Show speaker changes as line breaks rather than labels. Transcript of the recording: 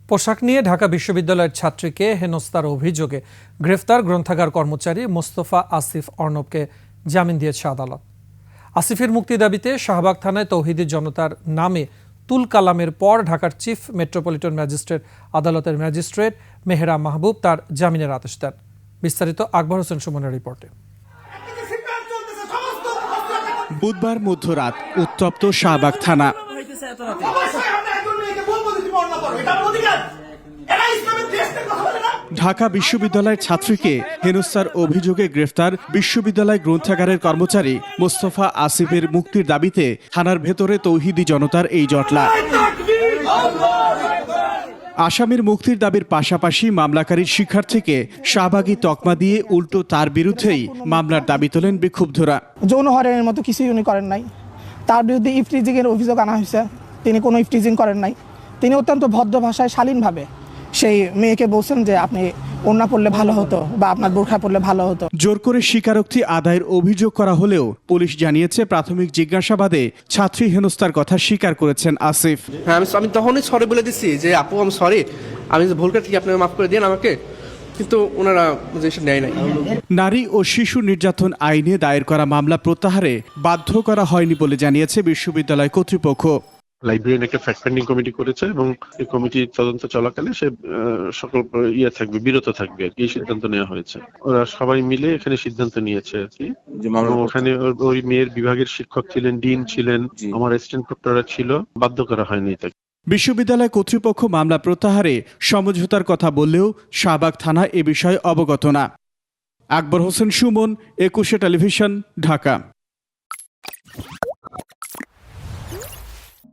পোশাক নিয়ে ঢাকা বিশ্ববিদ্যালয়ের ছাত্রীকে হেনস্থার অভিযোগে গ্রেফতার গ্রন্থাগার কর্মচারী মোস্তফা আসিফ অর্ণবকে জামিন দিয়েছে আদালত। আসিফের মুক্তি দাবিতে শাহবাগ থানায় তৌহিদি জনতার নামে তুল কালামের পর ঢাকার চিফ মেট্রোপলিটন ম্যাজিস্ট্রেট আদালতের ম্যাজিস্ট্রেট মেহরা মাহবুব তার জামিনের আদেশ দেন। বিস্তারিত আকবর হোসেন সুমনের রিপোর্টে।
বুধবার মধ্যরাত উত্তপ্ত শাহবাগ থানা। ঢাকা বিশ্ববিদ্যালয়ের ছাত্রীকে হেনস্থার অভিযোগে গ্রেফতার বিশ্ববিদ্যালয় গ্রন্থাগারের কর্মচারী মোস্তফা আসিফের মুক্তির দাবিতে থানার ভেতরে তৌহিদি জনতার এই জটলা। আসামির মুক্তির দাবির পাশাপাশি মামলাকারীর শিক্ষার্থীকে শাহবাগী তকমা দিয়ে উল্টো তার বিরুদ্ধেই মামলার দাবি তোলেন বিক্ষুব্ধরা।
যৌন হয়রানির মতো কিছুই উনি করেন নাই। তার বিরুদ্ধে ইফটিজিংয়ের অভিযোগ আনা হয়েছে। তিনি কোনো ইফটিজিং করেন নাই। তিনি অত্যন্ত ভদ্র ভাষায় শালীনভাবে সেই মেয়েকে বলছেন যে আপনি ওড়না পরলে ভালো হতো বা আপনার বোরখা পরলে ভালো হতো।
জোর করে স্বীকারোক্তি আদায়ের অভিযোগ করা হলেও পুলিশ জানিয়েছে প্রাথমিক জিজ্ঞাসাবাদে ছাত্রী হেনস্থার কথা স্বীকার করেছেন আসিফ।
হ্যাঁ, আমি তখনই সরি বলে দিচ্ছি যে আপু আমি সরি, আমি ভুল করে আপনি মাফ করে দিন আমাকে, কিন্তু ওনারা নেয় নাই।
নারী ও শিশু নির্যাতন আইনে দায়ের করা মামলা প্রত্যাহারে বাধ্য করা হয়নি বলে জানিয়েছে বিশ্ববিদ্যালয় কর্তৃপক্ষ।
লাইব্রেরিয়ান একটা ফ্যাক্ট ফাইন্ডিং কমিটি করেছে এবং এই কমিটি তদন্ত চলাকালে সে সকল থাকবে, বিরত থাকবে আর কি, এই সিদ্ধান্ত নেওয়া হয়েছে। ওরা সবাই মিলে এখানে সিদ্ধান্ত নিয়েছে আর কি। ওখানে ওই মেয়ের বিভাগের শিক্ষক ছিলেন, ডিন ছিলেন, আমার অ্যাসিস্ট্যান্ট প্রক্টররা ছিল, বাধ্য করা হয়নি তাকে।
বিশ্ববিদ্যালয় কর্তৃপক্ষ মামলা প্রত্যাহারে সমঝোতার কথা বললেও শাহবাগ থানা এ বিষয়ে অবগত না। আকবর হোসেন সুমন, 21 টেলিভিশন, ঢাকা।